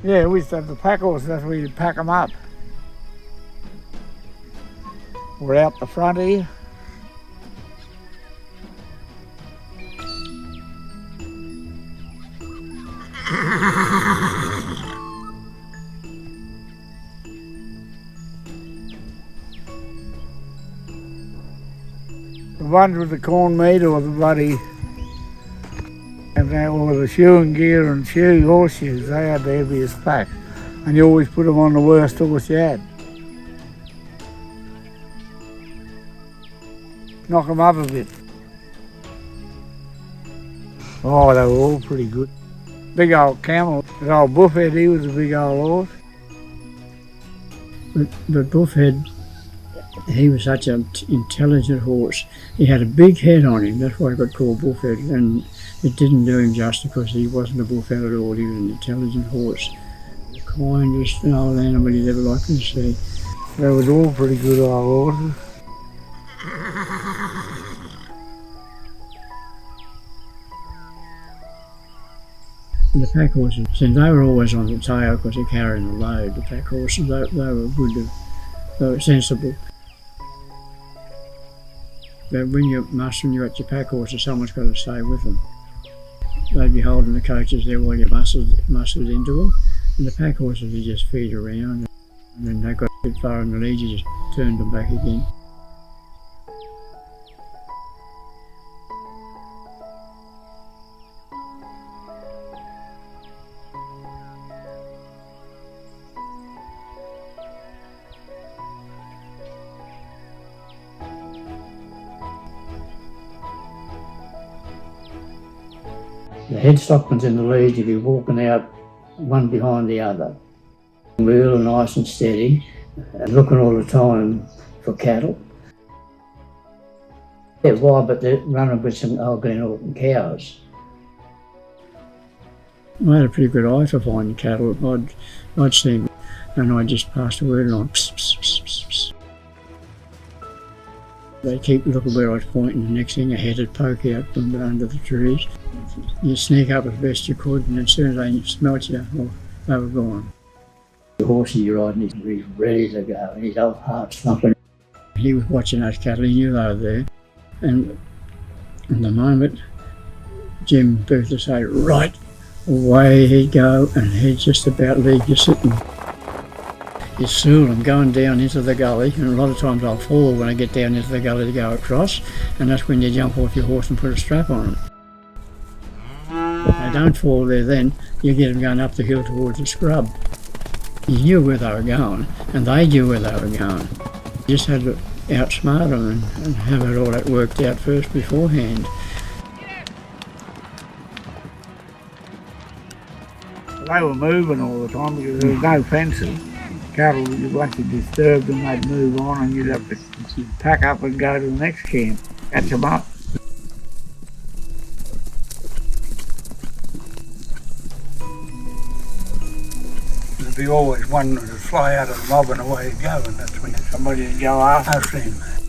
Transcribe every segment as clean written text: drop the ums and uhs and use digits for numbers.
Yeah, we used to have the pack horses, that's where you'd pack them up. We're out the front here. The ones with the corn meat or the bloody, and they were the shoeing gear and horseshoes, they had the heaviest pack. And you always put them on the worst horse you had. Knock them up a bit. Oh, they were all pretty good. Big old camel, that old Buffhead, he was a big old horse. But Buffhead, he was such an intelligent horse. He had a big head on him, that's why he got called Buffhead, and it didn't do him justice because he wasn't a bullfed at all. He was an intelligent horse. The kindest old animal you'd ever like to see. They was all pretty good old horses. And the pack horses, so they were always on the tail because they're carrying the load. The pack horses, they were good, they were sensible. But when you're mustering, you've got your pack horses, someone's got to stay with them. They'd be holding the coaches there while you mustered into them. And the pack horses would just feed around. And then they got a bit far in the lead, you just turned them back again. The head stockman's in the lead, you'll be walking out one behind the other. Real nice and steady, and looking all the time for cattle. They're wild, but they're running with some old Glenhaughton cows. I had a pretty good eye for finding cattle. I'd see them, and I'd just pass the word along. Psst, psst, psst, psst, psst. They'd keep looking where I was pointing, the next thing a head would poke out from under the trees. You'd sneak up as best you could, and as soon as they smelt you, well, they were gone. The horse you're riding, he's ready to go, and his old heart's thumping. He was watching those cattle, he knew they were there, and in the moment Jim Booth would say, right, away he'd go, and he'd just about leave you sitting. You'd soon them going down into the gully, and a lot of times I'll fall when I get down into the gully to go across, and that's when you jump off your horse and put a strap on them. If they don't fall there then, you get them going up the hill towards the scrub. You knew where they were going, and they knew where they were going. You just had to outsmart them and have it all that worked out first beforehand. They were moving all the time because there was no fences. Cattle, once you disturbed them, they'd move on and you'd have to pack up and go to the next camp, catch them up. There'd be always one that would fly out of the mob and away he'd go, and that's when Somebody would go after. I've seen that.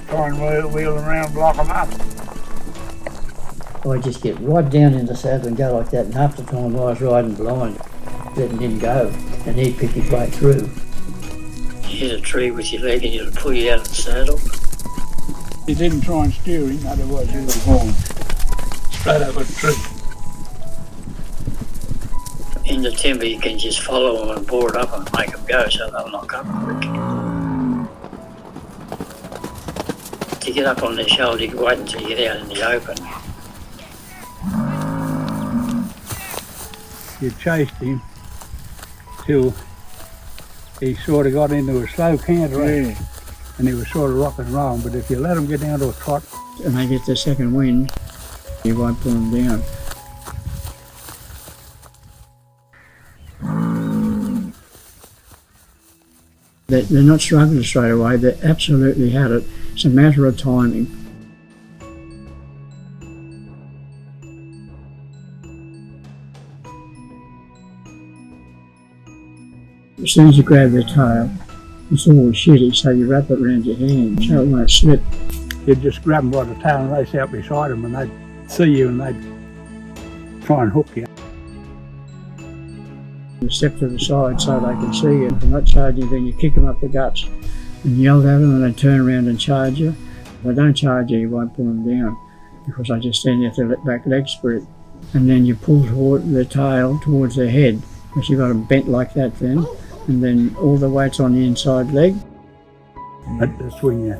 Try and wheel them around, block them up. I'd just get right down in the saddle and go like that, and half the time I was riding blind, letting him go, and he'd pick his way through. You hit a tree with your leg and you'd pull you out of the saddle. He didn't try and steer him, otherwise he would have gone straight over the tree. In the timber you can just follow them and board up and make them go so they'll knock up quick. To get up on their shoulder, you wait until you get out in the open. You chased him till he sort of got into a slow canter, and he was sort of rocking and rolling. But if you let him get down to a trot and they get the second wind, you won't pull them down. They're not struggling straight away, they absolutely had it. It's a matter of timing. As soon as you grab their tail, it's always shitty, so you wrap it around your hand so it won't slip. you'd just grab them by the tail and race out beside them, and they'd see you and they'd try and hook you. You step to the side so they can see you. If they're not charging you, then you kick them up the guts and yell at them, and they turn around and charge you. If they don't charge you, you won't pull them down because they just stand there with their back leg spread. And then you pull toward the tail towards their head, because you've got them bent like that then, and then all the weight's on the inside leg. But that's when you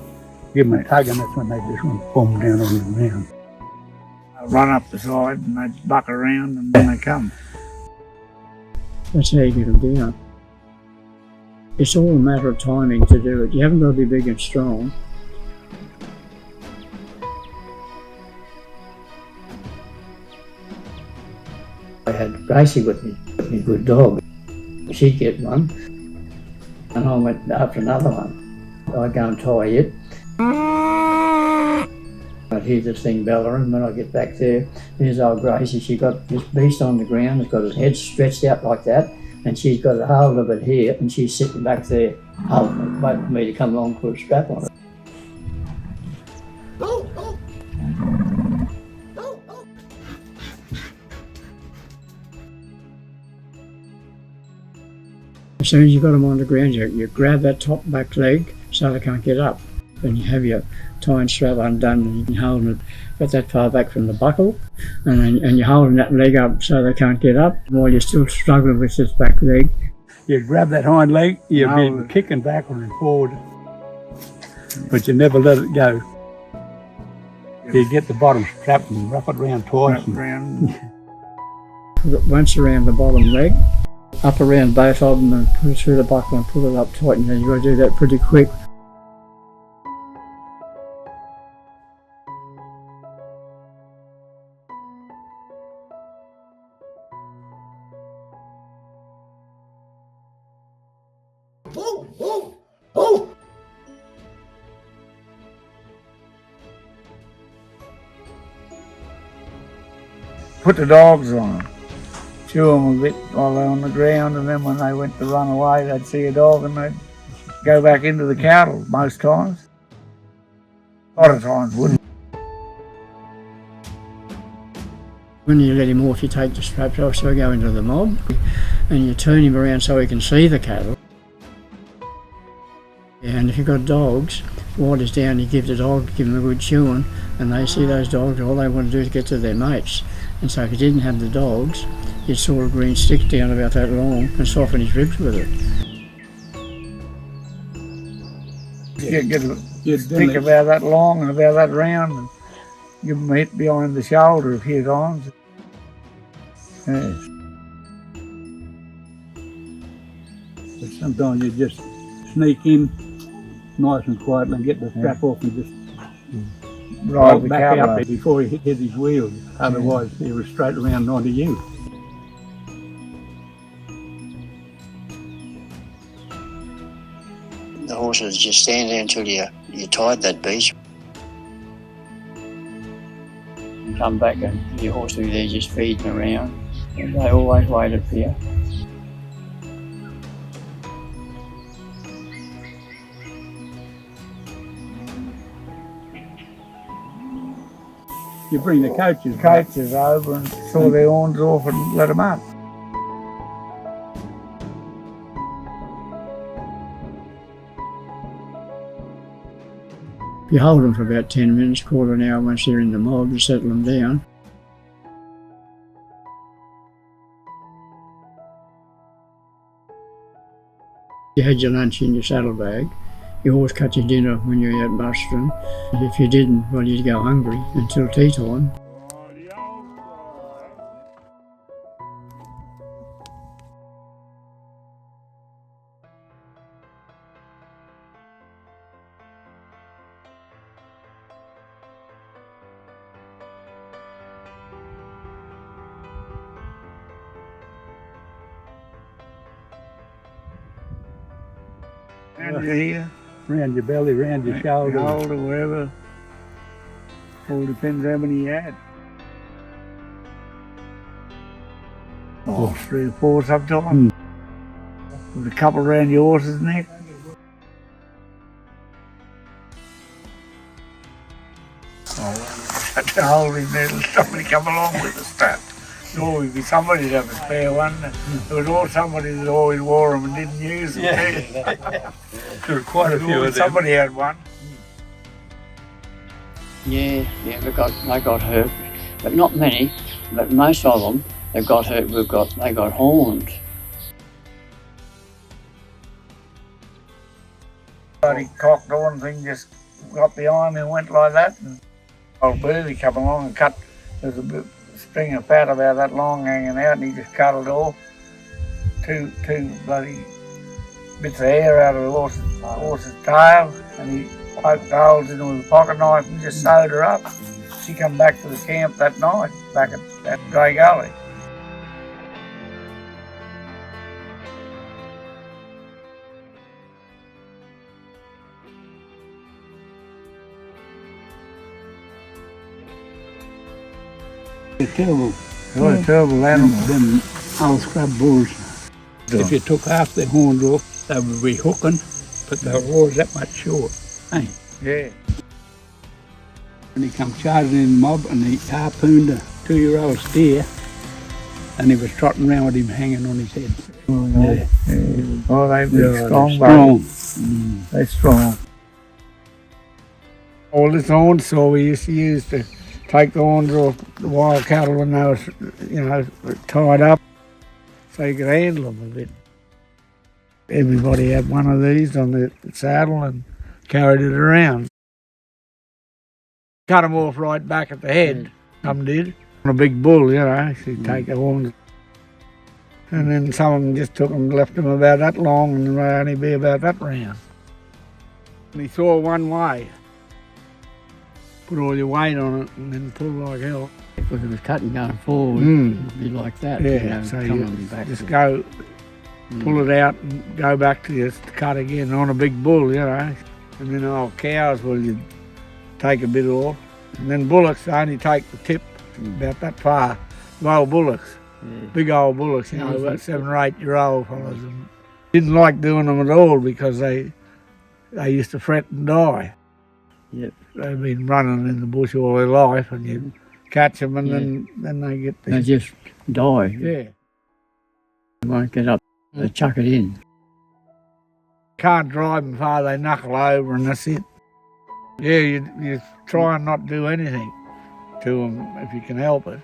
give them a tug, and that's when they just want to pull them down on the ground. They'll run up the side and they buck around and then they come. That's how you get them down. It's all a matter of timing to do it. You haven't got to be big and strong. I had Gracie with me, good dog. She'd get one, and I went after another one. I'd go and tie it. I'd hear this thing bellowing. When I get back there, there's old Gracie. She got this beast on the ground. It's got his head stretched out like that, and she's got a hold of it here, and she's sitting back there, holding it, waiting for me to come along and put a strap on it. As soon as you've got them on the ground, you grab that top back leg so they can't get up. Then you have your tie and strap undone, and you can hold it about that far back from the buckle, and you're holding that leg up so they can't get up while you're still struggling with this back leg. You grab that hind leg, you've been kicking backward and forward, but you never let it go. You get the bottom strap and wrap it around twice. Put it once around the bottom leg, up around both of them, and put it through the buckle and pull it up tight, and then you've got to do that pretty quick. Put the dogs on them, chew them a bit while they're on the ground, and then when they went to run away, they'd see a dog and they'd go back into the cattle most times. A lot of times wouldn't. When you let him off, you take the straps off so he go into the mob, and you turn him around so he can see the cattle. And if you've got dogs, while he's down, you give the dog, give them a good chewing, and they see those dogs, all they want to do is get to their mates. And so if you didn't have the dogs, you'd saw a green stick down about that long and soften his ribs with it. Get a stick about that long and about that round, and give them a hit behind the shoulder a few times. Yes. But sometimes you just sneak in nice and quietly and get the strap off and just ride the back cattle out up. there before he hit his wheels. Otherwise, he was straight around onto you. The horses just stand there until you're tired that beach. You come back and your horse through there just feeding around, and they always waited for you. You bring the coaches. Coaches over and saw their horns off and let them up. You hold them for about 10 minutes, quarter an hour once they're in the mob, you settle them down. You had your lunch in your saddlebag. You always cut your dinner when you're out mustering. If you didn't, well, you'd go hungry until tea time. Round your ear, Round your belly, round your shoulder. shoulder, wherever. All depends how many you had. Oh, 3 or 4 sometimes. With a couple round your horse's neck. Oh, to hold him there till somebody come along with the strap. There'd always be somebody that have a spare one. There was always somebody that always wore them and didn't use them. Yeah. There were quite a few of them. Somebody had one. Yeah, they got hurt, but not many. But most of them that got hurt, they got horns. Bloody cocked horn thing just got behind me and went like that. And old Booby come along and cut. There's a string of fat about that long hanging out, and he just cut it off. Two bloody bits of hair out of the horse's tail, and he poked holes in it with a pocket knife and just sewed her up. She come back to the camp that night, back at Grey Gully. They're terrible. What a terrible animal. Them old scrub bulls. If you took half their horns off, they would be hooking, but they were always that much short. Hey. Yeah. And he come charging in the mob and he harpooned a 2-year-old steer, and he was trotting around with him hanging on his head. Oh, yeah. Oh, they're strong, Strong. They're strong. All this horn saw we used to use to take the horns off the wild cattle when they were, tied up, so you could handle them a bit. Everybody had one of these on the saddle and carried it around. Cut them off right back at the head, some did. On a big bull, so you'd take the horns. And then some of them just took them, left them about that long, and they'd only be about that round. And he saw one way. Put all your weight on it and then pull like hell. Because it was cutting going forward, it'd be like that. Yeah, so you just go, pull it out and go back to just cut again on a big bull, And then old cows, well, you'd take a bit off. And then bullocks, they only take the tip about that far. The old bullocks, big old bullocks, about 7 or 8 year old fellas. And didn't like doing them at all because they used to fret and die. Yep. They've been running in the bush all their life, and you catch them, and then they get They just die. Yeah. They won't get up. They chuck it in. Can't drive them far, they knuckle over, and that's it. Yeah, you try and not do anything to them if you can help it.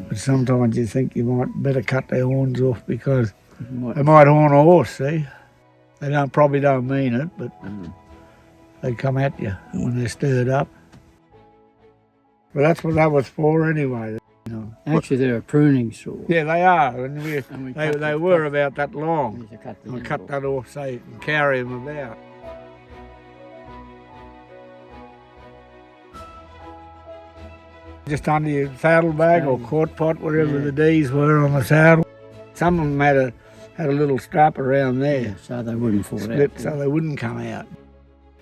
But sometimes you think you might better cut their horns off because they might horn a horse, see? They probably don't mean it, but they come at you when they're stirred up. But that's what that was for anyway. Actually, they're a pruning saw. Yeah, they are, and they were about that long. We cut that off so you can carry them about. Just under your saddlebag or quart pot, wherever the D's were on the saddle. Some of them had a little strap around there. Yeah, so they wouldn't fall Split out. so they wouldn't come out.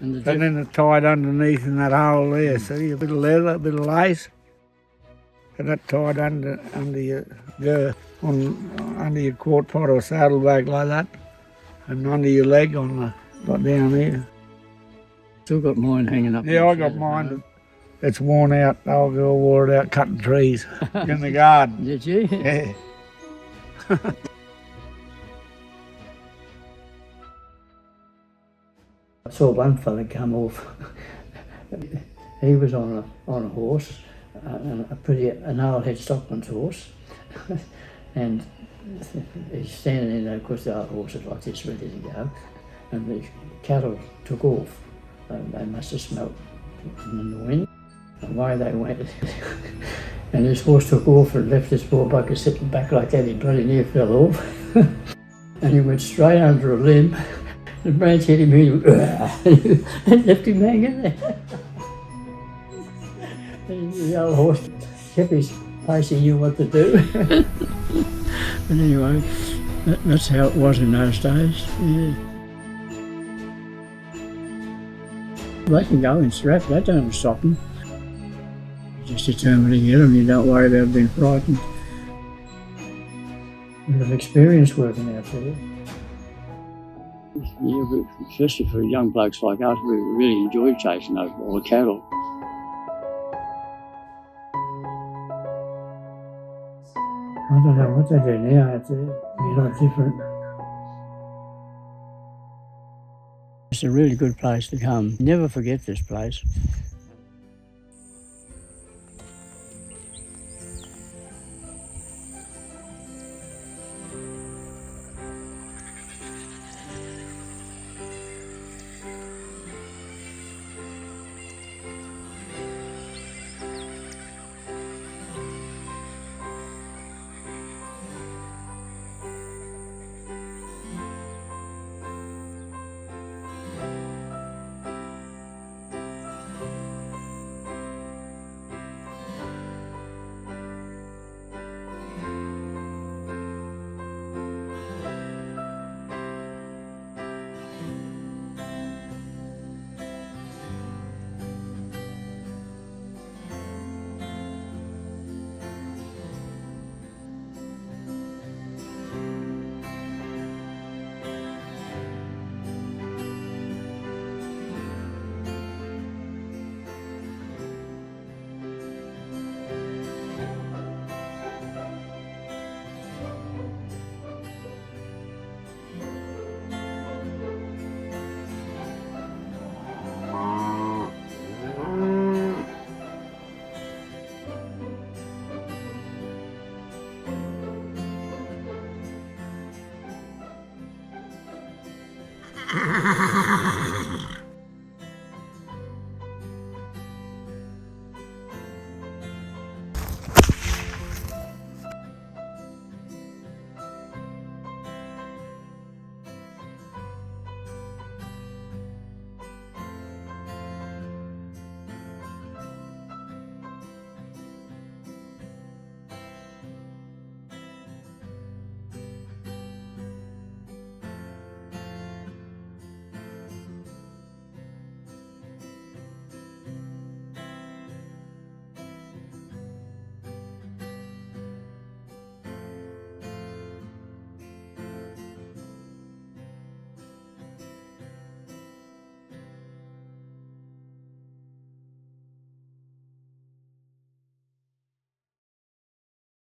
And And then it's tied underneath in that hole there. See, a bit of leather, a bit of lace. And that tied under your girth, under your quart pot or saddlebag like that. And under your leg like down here. still got mine hanging up. Yeah, I got mine. It's worn out. I'll go wore it out cutting trees in the garden. Did you? Yeah. I saw one fella come off. He was on a horse, an old head stockman's horse, and he's standing in there. Of course, the old horse is like this, ready to go, and the cattle took off. They must have smelt in the wind. Away they went, and this horse took off and left this poor bucket sitting back like that. He bloody near fell off, and he went straight under a limb. The branch hit him, and left him hanging there. And the old horse kept his pace, he knew what to do. But anyway, that's how it was in those days. Yeah. They can go and strap, that don't stop them. You're just determined to get them, you don't worry about being frightened. We have experience working out there. Yeah, but especially for young blokes like us, we really enjoyed chasing those wild cattle. I don't know what they do now, it's a lot different. It's a really good place to come. Never forget this place.